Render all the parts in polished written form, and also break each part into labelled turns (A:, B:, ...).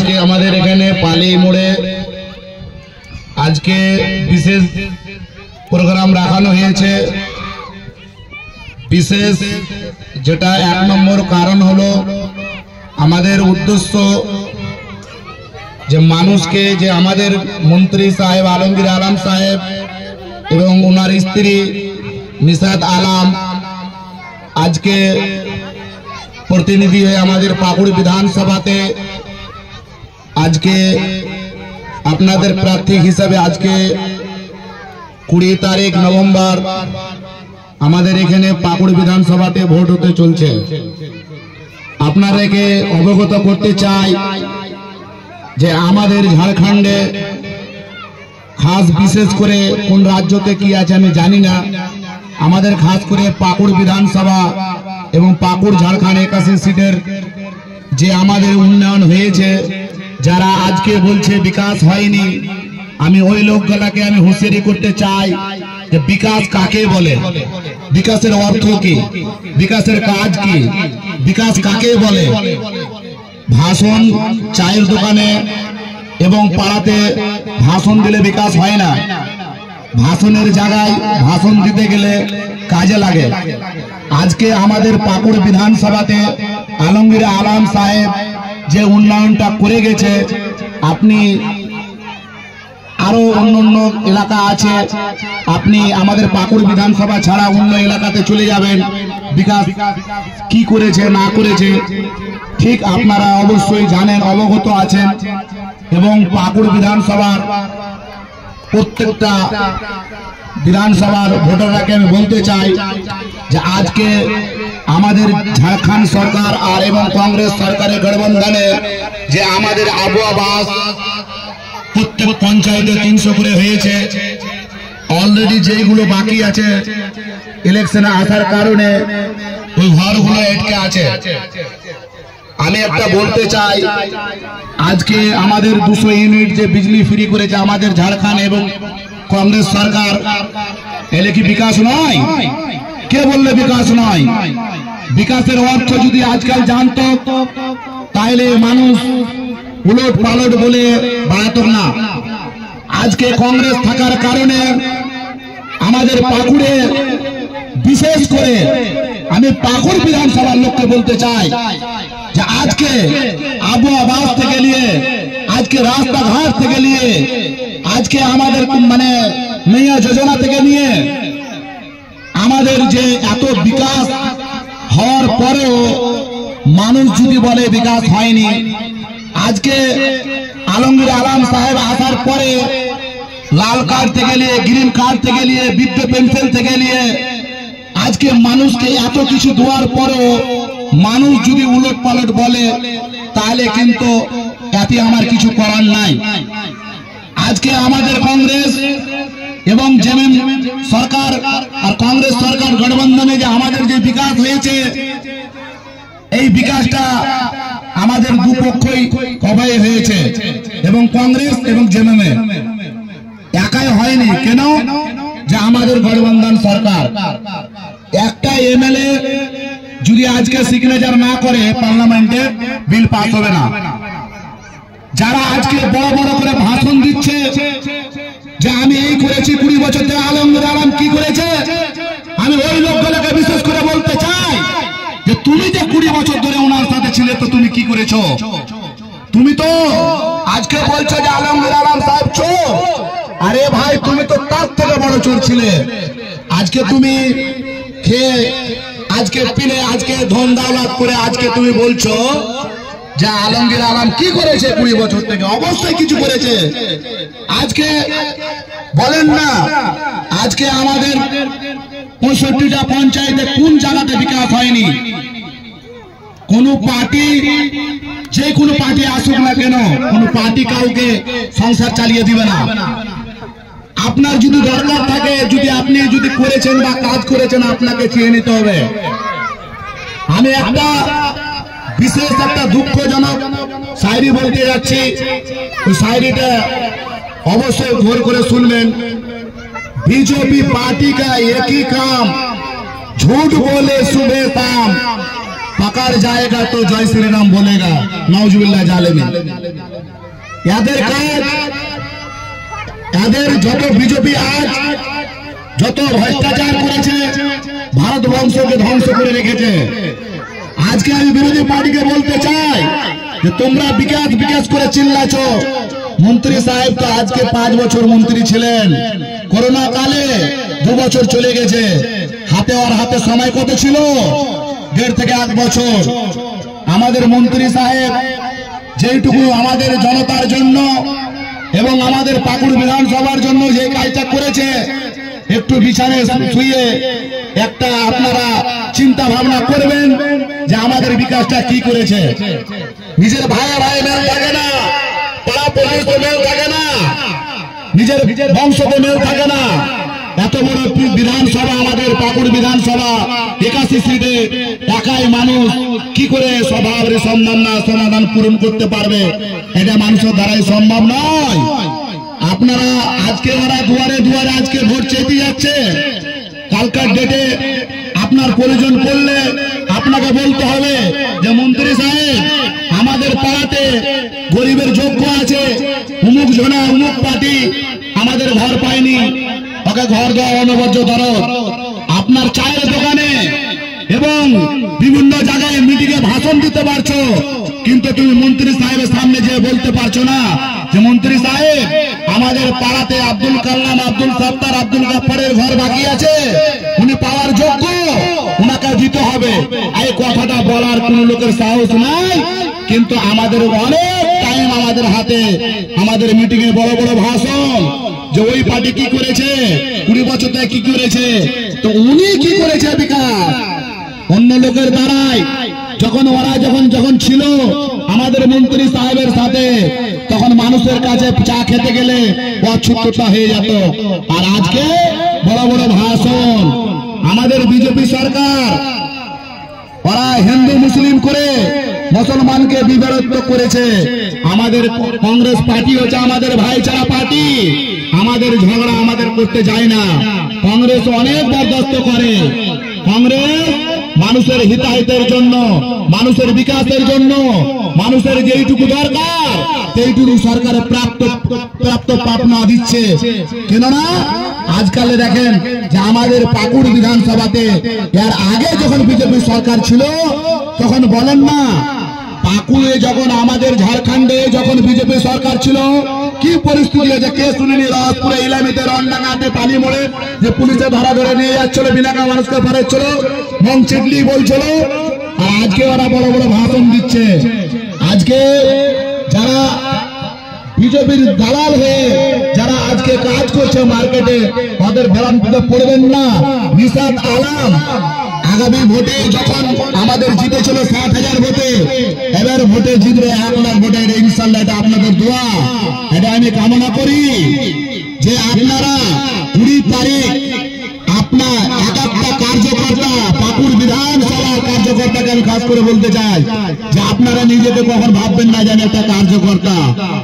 A: আজকে আমাদের এখানে পালি মোড়ে আজকে বিশেষ প্রোগ্রাম রাখানো হয়েছে। বিশেষ যেটা এক নম্বর কারণ হলো আমাদের উদ্দেশ্য যে মানুষকে যে আমাদের মন্ত্রী সাহেব আলমগীর আলম সাহেব এবং ওনার স্ত্রী নিশাত আলম আজকে প্রতিনিধি হয়ে আমাদের পাকুড় বিধানসভাতে আজকে আপনাদের প্রার্থী হিসাবে আজকে 20 তারিখ নভেম্বর আমাদের এখানে পাকুড় বিধানসভাতে ভোট হতে চলছে। আপনাদেরকে অবগত করতে চাই যে আমাদের ঝাড়খণ্ডে খাস বিশেষ করে কোন রাজ্যতে কি আছে আমি জানি না, আমাদের খাস করে পাকুড় বিধানসভা এবং পাকুড় ঝাড়খণ্ড 81 সিটের যে আমাদের উন্নয়ন হয়েছে, যারা আজকে বলছে বিকাশ হয়নি, আমি ওই লোকগুলাকে আমি হুঁশিয়ারি করতে চাই যে বিকাশ কাকে বলে, বিকাশের অর্থ কি, বিকাশের কাজ কি, বিকাশ কাকে বলে। ভাষণ চায়ের দোকানে এবং পাড়াতে ভাষণ দিলে বিকাশ হয় না, ভাষণের জায়গায় ভাষণ দিতে গেলে কাজে লাগে। আজকে আমাদের পাকুড় বিধানসভাতে আলমগীর আলম সাহেব যে উন্নয়নটা করে গেছে, আপনি আরো অন্য এলাকা আছে, আপনি আমাদের পাকুড় বিধানসভা ছাড়া অন্য এলাকাতে চলে যাবেন, বিকাশ কি করেছে না করেছে ঠিক আপনারা অবশ্যই জানেন, অবগত আছেন। এবং পাকুড় বিধানসভার প্রত্যেকটা বিধানসভার ভোটাররাকে আমি বলতে চাই যে আজকে আমাদের ঝাড়খণ্ড সরকার আর এবং কংগ্রেস সরকারের গঠবন্ধনে যে আমাদের আবহাওয়া প্রত্যেক পঞ্চায়েতে 300 করে হয়েছে, অলরেডি যেগুলো বাকি আছে ইলেকশনে আসার কারণে ওই ঘরগুলো আটকে আছে। আমি একটা বলতে চাই, আজকে আমাদের 200 ইউনিট যে বিজলি ফ্রি করেছে আমাদের ঝাড়খণ্ড এবং কংগ্রেস সরকার, এলে কি বিকাশ নয়? কে বললে বিকাশ নয়? বিকাশের অর্থ যদি আজকাল জানতো তাহলে মানুষ উলট পালট বলে বাড়াতো না। আজকে কংগ্রেস থাকার কারণে আমাদের পাকুড়ে বিশেষ করে আমি পাকুড় বিধানসভার লোককে বলতে চাই যে আজকে আবহাওয়া থেকে নিয়ে আজকে রাস্তাঘাট থেকে নিয়ে আজকে আমাদের মানে মেয়া যোজনা থেকে নিয়ে আমাদের যে এত বিকাশ হওয়ার পরেও মানুষ যদি বলে বিকাশ হয়নি, আজকে আলমগীর আলম সাহেব আসার পরে লাল কার্ড থেকে নিয়ে গ্রিন কার্ড থেকে নিয়ে বৃদ্ধ পেনশন থেকে নিয়ে আজকে মানুষকে এত কিছু দেওয়ার পরেও মানুষ যদি উলট পালট বলে তাহলে কিন্তু এতে আমার কিছু করার নাই। আজকে আমাদের কংগ্রেস এবং জেএমএম সরকার আর কংগ্রেস সরকার গঠবন্ধনে যে আমাদের যে বিকাশ হয়েছে, এই বিকাশটা আমাদের দুপক্ষই সবাই হয়েছে এবং কংগ্রেস এবং জেএমএম একাই হয়নি। কেন? যে আমাদের গঠবন্ধন সরকার একটা এমএলএ যদি আজকে সিগনেচার না করে পার্লামেন্টে বিল পাস হবে না। যারা আজকে বড় বড় করে ভাষণ দিচ্ছে যে আমি এই করেছি 20 বছর ধরে, আলমগীর আলম কি করেছে, আমি ওই লোকগুলোকে বিশেষ করে বলতে চাই যে তুমি যে 20 বছর ধরে ওনার সাথে ছিলে তো তুমি কি করেছো? তুমি তো আজকে বলছো যে আলমগীর আলম সাহেব চোর, আরে ভাই তুমি তো তার থেকে বড় চোর ছিলে। আজকে তুমি খেয়ে আজকে পিলে আজকে ধন দৌলত করে আজকে তুমি বলছো যে আলমগীর আলম কি করেছে 20 বছর থেকে? অবশ্যই কিছু করেছে। আজকে বলেন না, আজকে আমাদের 65টা পঞ্চায়েতে কোন জায়গাতে বিকাশ হয়নি? কোন পার্টি, যে কোনো পার্টি আসুক না কেন, কোন পার্টি কাউকে সংসার চালিয়ে দিবে না। আপনার যদি দরকার থাকে, যদি আপনি যদি করেছেন বা কাজ করেছেন, আপনাকে চেয়ে নিতে হবে। আমি একটা বিশেষ একটা দুঃখজনক শায়রি বলতে যাচ্ছি, ওই শায়রিটা অবশ্যই ঘোর করে শুনবেন। बीजेपी पार्टी का एक ही काम, झूठ बोले सुबह शाम, पकड़ जाएगा तो जय श्री राम बोलेगा नाउजुबिल्लाह जालिमिन यादेर काज यादेर যত বিজেপি আজ যত ভ্রষ্টাচার করেছে ভারতবর্ষকে ধ্বংস করে রেখেছে আজকে আমি বিরোধী পার্টিকে বলতে চাই যে তোমরা বিকাশ বিকাশ করে চিল্লাছো মন্ত্রী সাহেব তো আজকে 5 বছর মন্ত্রী ছিলেন করোনা কালে 2 বছর চলে গেছে হাতে সময় কত ছিল 1.5 থেকে 1 বছর আমাদের মন্ত্রী সাহেব যেটুকু আমাদের জনতার জন্য এবং আমাদের পাকুড় বিধানসভার জন্য যে কাজটা করেছে একটু বিছানে শুয়ে একটা আপনারা চিন্তা ভাবনা করবেন যে আমাদের বিকাশটা কি করেছে নিজের ভাই মেল থাকে না পাড়া পড়শিতে মেল থাকে না নিজের বংশতে মেল থাকে না এত বড় বিধানসভা আমাদের পাকুড় বিধানসভা 81 সিটে একাই মানুষ কি করে স্বভাবের সমাধান পূরণ করতে পারবে এটা মানুষের দ্বারাই সম্ভব নয় আপনারা আজকে ওরা দুয়ারে দুয়ারে আজকে ভোট চাইতে যাচ্ছে কালকার ডেটে আপনার প্রয়োজন পড়লে আপনাকে বলতে হবে যে মন্ত্রী সাহেব আমাদের পাড়াতে গরিবের যোগ্য আছে অমুক জনা অমুক পার্টি আমাদের ঘর পায়নি ওকে ঘর দেওয়া অনবদ্য দরদ আপনার চায়ের দোকানে এবং বিভিন্ন জায়গায় মিটিংয়ে ভাষণ দিতে পারছো কিন্তু তুমি মন্ত্রী সাহেবের সামনে যে বলতে পারছো না যে মন্ত্রী সাহেব আমাদের পাড়াতে আব্দুল কালাম আব্দুল সত্তার আব্দুল গাফফারের ঘর বাকি আছে উনি পাওয়ার যোগ্য উনাকে দিতে হবে এই কথাটা বলার কোন লোকের সাহস নাই কিন্তু আমাদের অনেক টাইম আমাদের হাতে আমাদের মিটিংয়ে বড় বড় ভাষণ যে ওই পার্টি কি করেছে 20 বছর থেকে কি করেছে তো উনি কি করেছে বিকাশ অন্য লোকের দ্বারাই যখন ওরা যখন ছিল আমাদের মন্ত্রী সাহেবের সাথে তখন মানুষের কাছে চা খেতে গেলে অচ্ছুততা হয়ে যেত আর আজকে বড় বড় ভাষণ আমাদের বিজেপি সরকার ওরা হিন্দু মুসলিম করে মুসলমানকে বিভক্ত করেছে আমাদের কংগ্রেস পার্টি হচ্ছে আমাদের ভাইচারা পার্টি আমাদের ঝগড়া আমাদের করতে যায় না কংগ্রেস অনেক বরদাস্ত করে কংগ্রেস মানুষের হিতাহিতের জন্য মানুষের বিকাশের জন্য মানুষের যেইটুকু দরকার সেইটুকু সরকারের প্রাপ্ত পাওনা দিচ্ছে কেননা আজকালে দেখেন যে আমাদের পাকুড় বিধানসভাতে এর আগে যখন বিজেপি সরকার ছিল তখন বলেন না পাকুড়ে যখন আমাদের ঝাড়খণ্ডে যখন বিজেপি সরকার ছিল কি পরিস্থিতি হয়েছে কে শুনেনি রহসপুরে ইলামিতে রন্ডাঙ্গাতে পানি মোড়ে যে পুলিশে ধরা ধরে নিয়ে যাচ্ছিল বিনাকা মানুষকে ফারাচ্ছিল মং চিটলি বলছিল আর আজকে ওরা বড় বড় ভাষণ দিচ্ছে আজকে যারা বিজেপির দালাল হয়ে যারা আজকে কাজ করছে মার্কেটে ওদের ভ্রান্তিতে পড়বেন না নিশাত আলম আগামী ভোটে যখন আমাদের জিতেছিল 60,000 ভোটে এবার ভোটে জিতবে 1 লাখ ভোটে ইনশাআল্লাহ এটা আপনাদের দোয়া এটা আমি কামনা করি যে আপনারা 20 তারিখ আপনার একটা কার্যকর্তা পাকুড় বিধানসভার কার্যকর্তাকে আমি খাস করে বলতে চাই যে আপনারা নিজেকে কখন ভাববেন না জানেন একটা কার্যকর্তা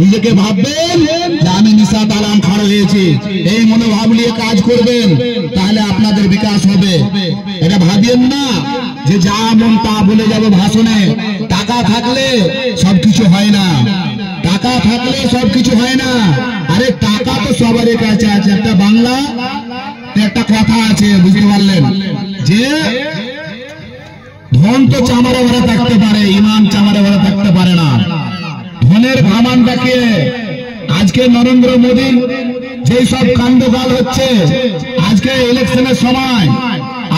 A: নিজেকে ভাববেন যে আমি নিশাত আলম খাড়া হয়েছি এই মনোভাব নিয়ে কাজ করবেন তাহলে আপনাদের বিকাশ হবে এটা ভাবিয়েন না যে যা মন তা বলে যাবো ভাষণে টাকা থাকলে সবকিছু হয় না টাকা থাকলে সবকিছু হয় না আরে টাকা তো সবারই কাছে আছে একটা বাংলা একটা কথা আছে বুঝতে পারলেন যে ধন তো চামারে ভরা থাকতে পারে ইমান চামারে ভরা থাকতে পারে না ধনের ঘামানটাকে আজকে নরেন্দ্র মোদী যেই সব কাণ্ডকাল হচ্ছে আজকে ইলেকশনের সময়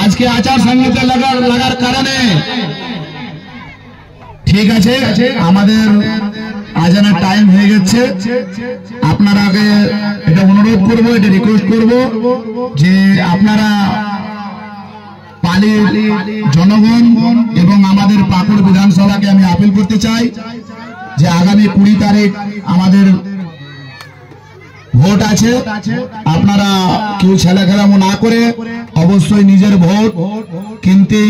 A: আজকে আচার সংহিতা লাগার কারণে ঠিক আছে আমাদের আজানের টাইম হয়ে গেছে আপনারা আগে এটা অনুরোধ করব এটা রিকোয়েস্ট করব যে আপনারা পালির জনগণ এবং আমাদের পাকুড় বিধানসভাকে আমি আপিল করতে চাই যে আগামী 20 তারিখ আমাদের ভোট আছে আপনারা কেউ ছেলেখেলামো না করে অবশ্যই নিজের ভোট কিনতে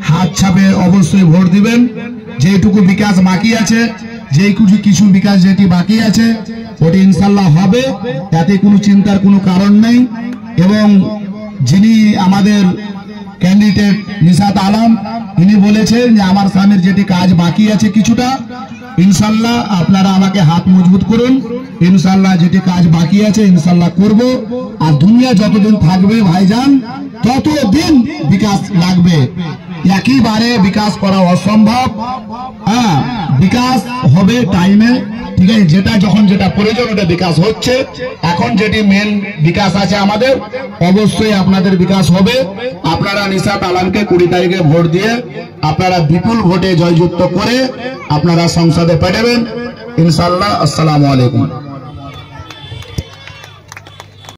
A: হাত ছাপে অবশ্যই ভোট দিবেন যেটুকু বিকাশ বাকি আছে যেই কিছু বিকাশ যেটি বাকি আছে ওটি ইনশাআল্লাহ হবে তাতে কোনো চিন্তার কোনো কারণ নেই এবং যিনি আমাদের ক্যান্ডিডেট নিশাত আলম, ইনি বলেছেন যে আমার স্বামীর যেটি কাজ বাকি আছে কিছুটা, ইনশাল্লাহ আপনারা আমাকে হাত মজবুত করুন, ইনশাল্লাহ যেটি কাজ বাকি আছে ইনশাল্লাহ করব। আর দুনিয়া যতদিন থাকবে ভাইজান ততদিন বিকাশ লাগবে, একইবারে বিকাশ করা অসম্ভব। হ্যাঁ, বিকাশ হবে টাইমে, ঠিক আছে, যেটা যখন যেটা প্রয়োজন ওটা বিকাশ হচ্ছে। এখন যেটি মেন বিকাশ আছে আমাদের, অবশ্যই আপনাদের বিকাশ হবে। আপনারা নিশাত আলমকে 20 তারিখে ভোট দিয়ে আপনারা বিপুল ভোটে জয়যুক্ত করে আপনারা সংসদে পাঠাবেন ইনশাআল্লাহ। আসসালামু আলাইকুম।